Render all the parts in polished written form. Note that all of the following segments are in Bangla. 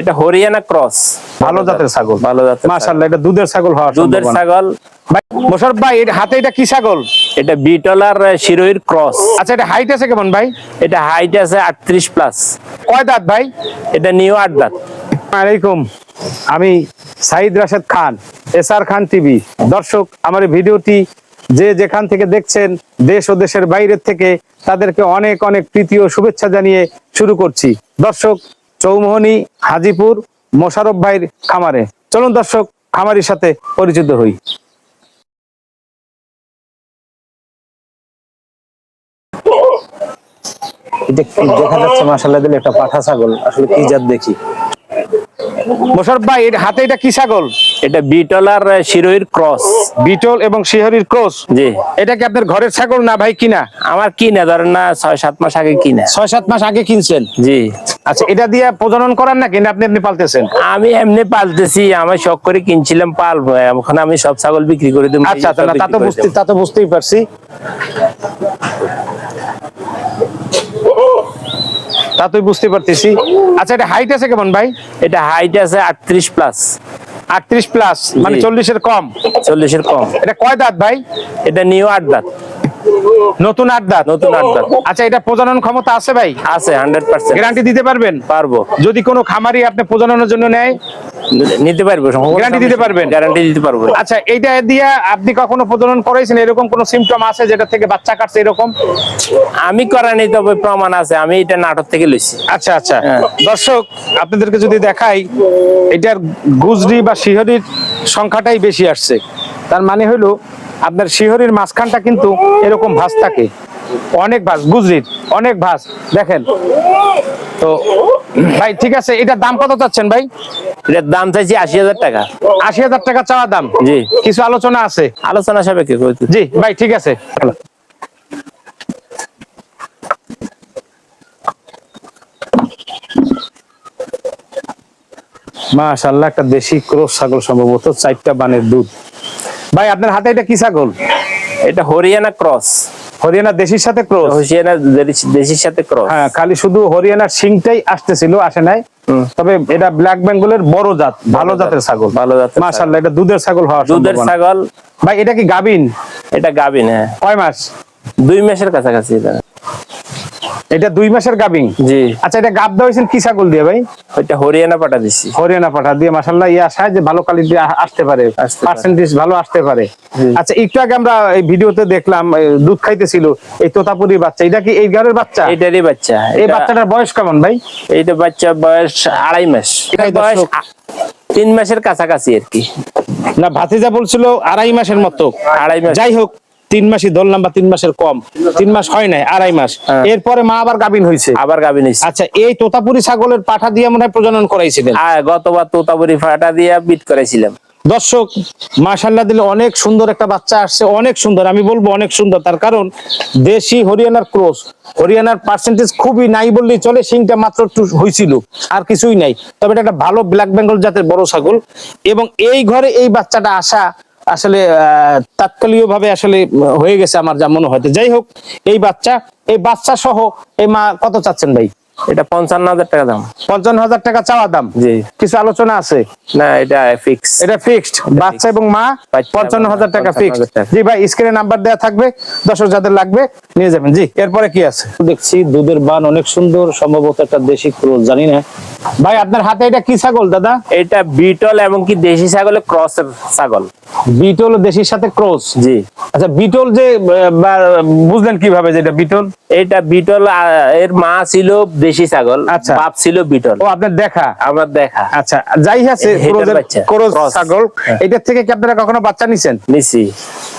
এটা হরিয়ানা ক্রস, ভালো জাতের ছাগল। ভালো জাতের মাশাআল্লাহ, এটা দুধের ছাগল হওয়ার দুধের সম্ভাবনা। ছাগল। ভাই মোশাররফ ভাই, এর হাতে এটা কি ছাগল? এটা বিটল আর শিরোহির ক্রস। আচ্ছা, এটা হাইট আছে কেমন ভাই? এটা হাইট আছে 38 প্লাস। কয় দাঁত ভাই? এটা নিউ 8 দাঁত। আলাইকুম, আমি সাইদ রাশেদ খান, এসআর খান টিভি। দর্শক, আমার এই ভিডিওটি যে যেখান থেকে দেখছেন, দেশ ও দেশের বাইরের থেকে, তাদেরকে অনেক অনেক প্রীতি ও শুভেচ্ছা জানিয়ে শুরু করছি। দর্শক, চৌমোহনী হাজিপুর মোশাররফ ভাইয়ের খামারে চলুন দর্শক, খামারির সাথে পরিচিত হই। এটা কি দেখা যাচ্ছে? মাশাআল্লাহ, দিলে একটা পাঠা ছাগল, আসলে কি জাত দেখি। মোশাররফ ভাই, এর হাতে এটা কি ছাগল? এটা বিটল আর শিরোহির ক্রস। বিটল এবং শিহরির ক্রস। জি। এটা কি আপনার ঘরের ছাগল না ভাই কিনা? আমার কিনা, ধরেন না 6-7 মাস আগে কিনা। 6-7 মাস আগে কিনছেন? জি। আচ্ছা, এটা দিয়ে প্রজনন করার নাকি না আপনি আপনি পালতেছেন? আমি এমনি পালতেছি, আমি শখ করে কিনছিলাম পালবো, এখন আমি সব ছাগল বিক্রি করে দেব। আচ্ছা আচ্ছা, না তা তো বুঝতেই পারছি। তা তুই বুঝতে পারতেছি। আচ্ছা, এটা হাইট আছে কেমন ভাই? এটা হাইট আছে 38 প্লাস। 38 প্লাস, মানে 40 এর কম। 40 এর কম। এটা কয় দাঁত ভাই? এটা নিউ 8 দাঁত। নতুন 8 দাঁত। নতুন 8 দাঁত। আচ্ছা, এটা প্রজনন ক্ষমতা আছে ভাই? আছে 100%। গ্যারান্টি দিতে পারবেন? পারবো। যদি কোনো খামারি আপনি প্রজননের জন্য নেয়, নিতে পারবো, গ্যারান্টি দিতে পারবেন? গ্যারান্টি দিতে পারবো। আচ্ছা, এইটা দিয়ে আপনি কখনো প্রজনন করেছেন? এরকম কোনো সিমটম আছে যেটা থেকে বাচ্চা কাটছে এরকম? আমি করানি, তবে প্রমাণ আছে, আমি এটা নাটক থেকে লইছি। আচ্ছা আচ্ছা, দর্শক আপনাদেরকে যদি দেখাই, এটার গুজরি বা শিহরির সংখ্যাটাই বেশি আসছে। তার মানে হলো আপনার শিহরির মাঝখানটা কিন্তু এরকম ভাঁজ থাকে, অনেক ভাঁজ, গুজরির অনেক ভাঁজ দেখেন। তো ভাই ঠিক আছে, এটার দাম কত চাচ্ছেন ভাই? এটার দাম চাইছি 80,000 টাকা। 80,000 টাকা চাওয়া দাম? জি। কিছু আলোচনা আছে? আলোচনা সাপেক্ষে। জি ভাই, ঠিক আছে। মাশাআল্লাহ, একটা দেশি ক্রস ছাগল, সম্ভবত 4টা বানের দুধ। ভাই আপনার হাতে এটা কি ছাগল? এটা হরিয়ানা ক্রস। হরিয়ানা দেশির সাথে ক্রস? হরিয়ানা দেশির সাথে ক্রস। হ্যাঁ, খালি শুধু হরিয়ানার শিংটাই আসতেছিল, আসে নাই। তবে এটা ব্ল্যাক বেঙ্গলের বড় জাত, ভালো জাতের ছাগল। ভালো জাতের। মাশাআল্লাহ, এটা দুধের ছাগল হওয়ার দুধের সম্ভাবনা। ছাগল। ভাই এটা কি গাবিন? এটা গাবিন। হ্যাঁ। কয় মাস? 2 মাসের কাছাকাছি। এটা 2 মাসের গাবিন? জি। আচ্ছা, এটা গাব দেওয়া হয়েছেন কি ছাগল দিয়ে ভাই? ওইটা হরিয়ানা পাঠা দিছি। হরিয়ানা পাঠা দিয়ে। মাশাআল্লাহ, ইয়া আশায় যে ভালো কোয়ালিটি আসতে পারে, পার্সেন্টেজ ভালো আসতে পারে। আচ্ছা, একটু আগে আমরা এই ভিডিওতে দেখলাম দুধ খাইতেছিল এই তোতাপুরি বাচ্চা, এটা কি এই ঘরের বাচ্চা? এটারই বাচ্চা। এই বাচ্চাটার বয়স কেমন ভাই? এইটা বাচ্চা বয়স 2.5 মাস। এটা বয়স 3 মাসের কাছাকাছি আর কি। না, ভাতিজা বলছিল 2.5 মাসের মতো। 2.5 মাস। যাই হোক, 3 মাসই ধরলাম, বা 3 মাসের কম। 3 মাস হয় নাই, 2.5 মাস। এরপরে মা আবার গাবিন হয়েছে? আবার গাবিন হয়েছে। আচ্ছা, এই তোতাপুরি ছাগলের পাঠা দিয়ে মনে হয় প্রজনন করাইছিলেন? গতবার তোতাপুরি পাঠা দিয়ে বিট করাইছিলাম। দর্শক, মাশাআল্লাহ, দিলে অনেক সুন্দর একটা বাচ্চা আসছে, অনেক সুন্দর, আমি বলবো অনেক সুন্দর। তার কারণ দেশি হরিয়ানার ক্রস, হরিয়ানার পার্সেন্টেজ খুবই নাই বললেই চলে। সিংটা মাত্র একটু হয়েছিল, আর কিছুই নাই। তবে এটা একটা ভালো ব্ল্যাক বেঙ্গল জাতের বড় ছাগল, এবং এই ঘরে এই বাচ্চাটা আসা আসলে তাৎকালীয় ভাবে আসলে হয়ে গেছে আমার যা মনে হয়। যাই হোক, এই বাচ্চা সহ এই মা কত চাচ্ছেন ভাই? এটা 55,000 টাকা দাম। 55,000 টাকা চাওয়া দাম? জি। কিছু আলোচনা আছে? না, এটা ফিক্স। এটা ফিক্সড। বাচ্চা এবং মা 55,000 টাকা ফিক্সড। জি ভাই, স্ক্রিনে নাম্বার দেওয়া থাকবে, দর্শক যাদের লাগবে নিয়ে যাবেন। জি, এরপরে কি আছে দেখছি? দুধের বান অনেক সুন্দর, সম্ভবত একটা দেশি ক্রস, জানি না। ভাই আপনার হাতে এটা কি ছাগল দাদা? এটা বিটল এবং কি দেশি ছাগলের ক্রসের ছাগল। বিটল দেশির সাথে ক্রস? জি। আচ্ছা, বিটল যে বুঝলেন কিভাবে যে এটা বিটল? এটা বিটল, এর মা ছিল দেশি ছাগল। আচ্ছা। বাপ ছিল বিটল। ও, আপনার দেখা? আমার দেখা। আচ্ছা, যাই আছে, ক্রস ছাগল। এটার থেকে কি আপনারা কখনো বাচ্চা নিছেন? নিছি।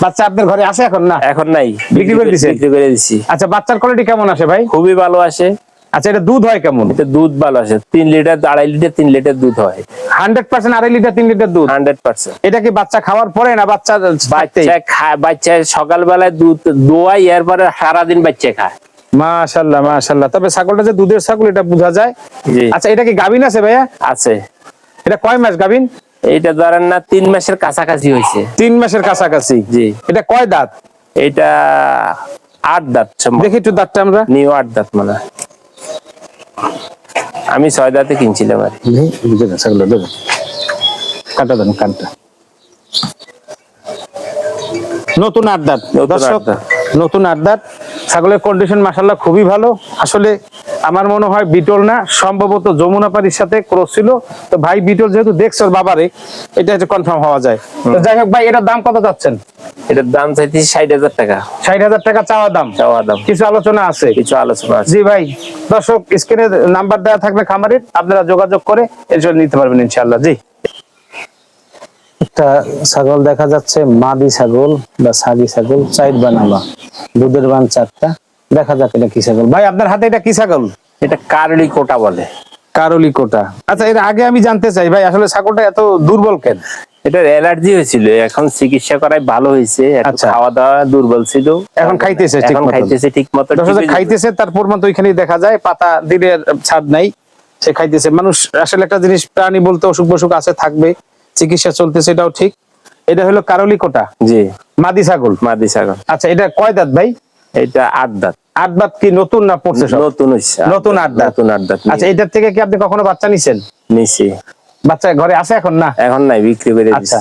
বাচ্চা আপনার ঘরে আছে এখন? না, এখন নাই, বিক্রি করে দিয়েছেন? বিক্রি করে দিছি। আচ্ছা, বাচ্চার কোয়ালিটি কেমন আসে ভাই? খুবই ভালো আসে। আচ্ছা, এটা দুধ হয় কেমন? এটা দুধ ভালো আসে, 3 লিটার 2.5 লিটার 3 লিটার দুধ হয়। 100% 2.5 লিটার 3 লিটার দুধ? 100%। এটা কি বাচ্চা খাওয়ার পরে না বাচ্চা খায়? বাচ্চা সকালবেলায় দুধ দোয়াই, এরপরে সারাদিন বাচ্চা খায়। মাশাআল্লাহ মাশাআল্লাহ। তবে ছাগলটা যে দুধের ছাগল এটা বোঝা যায়। আচ্ছা, এটা কি গাবিন আছে ভাইয়া? আছে। এটা কয় মাস গাবিন? এটা ধরেন না 3 মাসের কাছাকাছি হয়েছে। 3 মাসের কাছাকাছি? জি। এটা কয় দাঁত? এটা 8 দাঁত। দেখি একটু দাঁতটা আমরা। নিউ 8 দাঁত মানে। আমি 6 দাঁতে কিনছিলাম আর কি। দেবেন ছাগলটা দেবেন, কাটা দেন কানটা। নতুন 8 দাঁত নতুন দর্শক, 8 দাঁত। নতুন 8 দাঁত। ছাগলের কন্ডিশন মাশাআল্লাহ খুবই ভালো। আসলে আমার মনে হয় বিটল না, সম্ভবত যমুনা পাড়ির সাথে ক্রস ছিল। তো ভাই বিটল যেহেতু দেখছো ওর বাবারে, এটা হচ্ছে কনফার্ম হওয়া যায়। তো যাই হোক ভাই, এটার দাম কত যাচ্ছেন? এটার দাম চাইছি 60,000 টাকা। 60,000 টাকা চাওয়া দাম। চাওয়া দাম, কিছু আলোচনা আছে? কিছু আলোচনা আছে। জি ভাই, দর্শক স্ক্রিনে নাম্বার দেওয়া থাকবে খামারের, আপনারা যোগাযোগ করে এর জন্য নিতে পারবেন ইনশাআল্লাহ। জি, একটা ছাগল দেখা যাচ্ছে, মাদি ছাগল বা সাগি ছাগল, 4 বানালা, দুধের বান 4টা। দেখা যাক এটা কি ছাগল। ভাই আপনার হাতে এটা কি ছাগল? এটা কারলি কোটা বলে। কারলি কোটা। আচ্ছা, এর আগে আমি জানতে চাই ভাই, আসলে ছাগলটা এত দুর্বল কেন? এটার অ্যালার্জি হয়েছিল, এখন চিকিৎসা করায় ভালো হয়েছে। আচ্ছা। খাওয়া দাওয়া দুর্বল ছিল, এখন খাইতেছে ঠিক এখন মতো? খাইতেছে ঠিক মতো। দর্শক খাইতেছে, তার প্রমাণ তো ওইখানেই দেখা যায়, পাতা দিলে ছাদ নাই, সে খাইতেছে। মানুষ আসলে একটা জিনিস, প্রাণী বলতে অসুখ বসুখ আছে, থাকবে, চিকিৎসা চলতেছে, এটাও ঠিক। এটা হলো কারলি কোটা, জি, মাদি ছাগল। মাদি ছাগল। আচ্ছা, এটা কয় দাঁত ভাই? এটা 8 দাঁত। 8 দাঁত কি নতুন না পড়ছে সব? নতুন হইছে, নতুন 8 দাঁত। নতুন 8 দাঁত। আচ্ছা, এটার থেকে কি আপনি কখনো বাচ্চা নিছেন? নিছি। বাচ্চা ঘরে আছে এখন? না, এখন নাই, বিক্রি করে দিছি। আচ্ছা,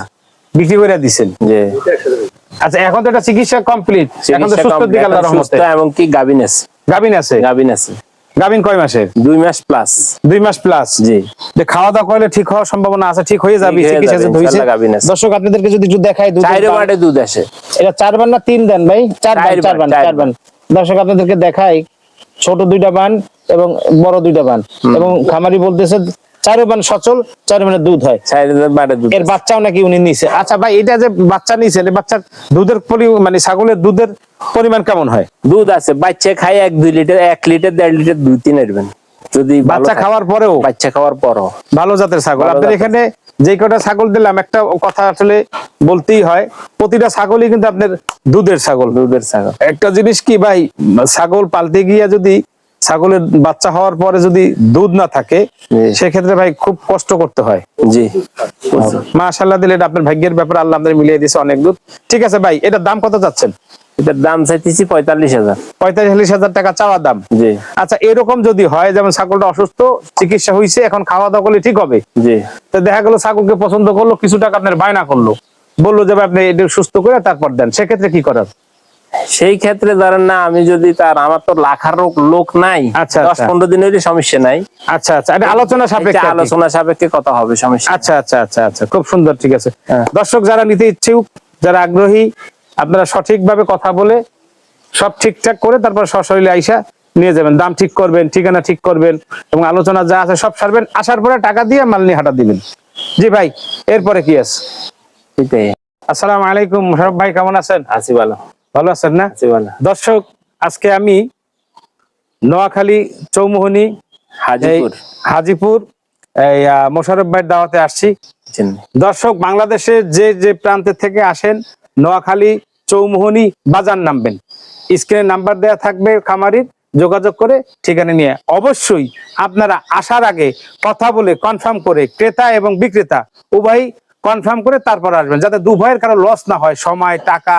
বিক্রি করে দিছেন। জি। আচ্ছা, এখন তো এটা চিকিৎসা কমপ্লিট, এখন তো সুস্থ দিকে আল্লাহর রহমতে। এবং কি গাবিন আছে? গাবিন আছে? গাবিন আছে। গাবিন কয় মাসের? 2 মাস প্লাস। 2 মাস প্লাস। জি। যে খাওয়া দাওয়া করলে ঠিক হওয়ার সম্ভাবনা আছে, ঠিক হয়ে যাবে, ঠিক হয়ে চিকিৎসা যাবে, যে হইছে। ইনশাআল্লাহ গাবিন আছে। দর্শক আপনাদেরকে যদি একটু দেখাই, দুধ 4 বাটে দুধ আসে। এটা 4 বান না 3 দেন ভাই? 4 বান, 4 বান, 4 বান। দর্শক আপনাদেরকে দেখাই, ছোট 2টা বান এবং বড় 2টা বান, এবং খামারি বলতেছে 4 বান সচল, 4 বানের দুধ হয়। 4 বাটে দুধ। এর বাচ্চাও নাকি উনি নিছে। আচ্ছা ভাই, এটা যে বাচ্চা নিছেন, এই বাচ্চার দুধের মানে ছাগলের দুধের পরিমাণ কেমন হয়? দুধ আছে, বাচ্চা খায় 1-2 লিটার, 1 লিটার 1.5 লিটার, 2-3 আসবেন যদি বাচ্চা খাওয়ার পরেও? বাচ্চা খাওয়ার পরও ভালো জাতের ছাগল। ভালো আপনাদের জাতের। এখানে যে কটা ছাগল দিলাম, একটা কথা আসলে বলতেই হয়, প্রতিটা ছাগলই কিন্তু আপনার দুধের ছাগল। দুধের ছাগল। একটা জিনিস কি ভাই, ছাগল পালতে গিয়া যদি ছাগলের বাচ্চা হওয়ার পরে যদি দুধ না থাকে, সেক্ষেত্রে ভাই খুব কষ্ট করতে হয়। জি। মাশাআল্লাহ দিলে এটা আপনার ভাগ্যের ব্যাপার, আল্লাহ আপনাদের মিলিয়ে দিয়েছে অনেক দুধ। ঠিক আছে ভাই, এটার দাম কত চাচ্ছেন? এটার দাম চাইতেছি 45,000। 45,000 টাকা চাওয়া দাম। জি। আচ্ছা, এরকম যদি হয়, যেমন ছাগলটা অসুস্থ, চিকিৎসা হয়েছে, এখন খাওয়া দাওয়া করলে ঠিক হবে, জি। তো দেখা গেল ছাগলকে পছন্দ করলো, কিছু টাকা আপনার বায়না করলো, বললো যে ভাই আপনি এটা সুস্থ করে তারপর দেন, সেক্ষেত্রে কি করার? সেই ক্ষেত্রে ধরেন না, আমি যদি আমার তো লাখার লোক নাই, আচ্ছা, 10-15 দিন হইলে সমস্যা নাই। আচ্ছা আচ্ছা, এটা আলোচনা সাপেক্ষে আর কি। আলোচনা সাপেক্ষে কথা হবে, সমস্যা। আচ্ছা আচ্ছা আচ্ছা আচ্ছা, খুব সুন্দর, ঠিক আছে। হ্যাঁ। দর্শক যারা নিতে ইচ্ছুক, যারা আগ্রহী, আপনারা সঠিকভাবে কথা বলে সব ঠিকঠাক করে তারপর সশরীরে আইসা নিয়ে যাবেন, দাম ঠিক করবেন, ঠিকানা ঠিক করবেন, এবং আলোচনা যা আছে সব সারবেন, আসার পরে টাকা দিয়ে মাল নিয়ে হাঁটা দিবেন। জি ভাই, এরপরে কি আছে? এটাই। আসসালামু আলাইকুম মোশাররফ ভাই, কেমন আছেন? আছি ভালো। ভালো আছেন না? আছি ভালো। দর্শক, আজকে আমি নোয়াখালী চৌমুহনী হাজিপুর এই মোশাররফ ভাইয়ের দাওয়াতে আসছি। দর্শক, বাংলাদেশের যে যে প্রান্তের থেকে আসেন, নোয়াখালী চৌমুহনী বাজার নামবেন, স্ক্রিনে নাম্বার দেয়া থাকবে খামারির, যোগাযোগ করে ঠিকানা নিয়ে অবশ্যই আপনারা আসার আগে কথা বলে কনফার্ম করে, ক্রেতা এবং বিক্রেতা উভয় কনফার্ম করে তারপর আসবেন, যাতে দুভয়ের কারো লস না হয়, সময় টাকা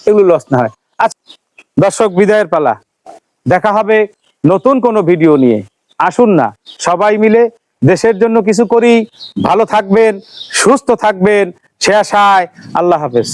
এগুলো লস না হয়। আচ্ছা দর্শক, বিদায়ের পালা, দেখা হবে নতুন কোনো ভিডিও নিয়ে। আসুন না সবাই মিলে দেশের জন্য কিছু করি। ভালো থাকবেন, সুস্থ থাকবেন, সে আশায় আল্লাহ হাফেজ।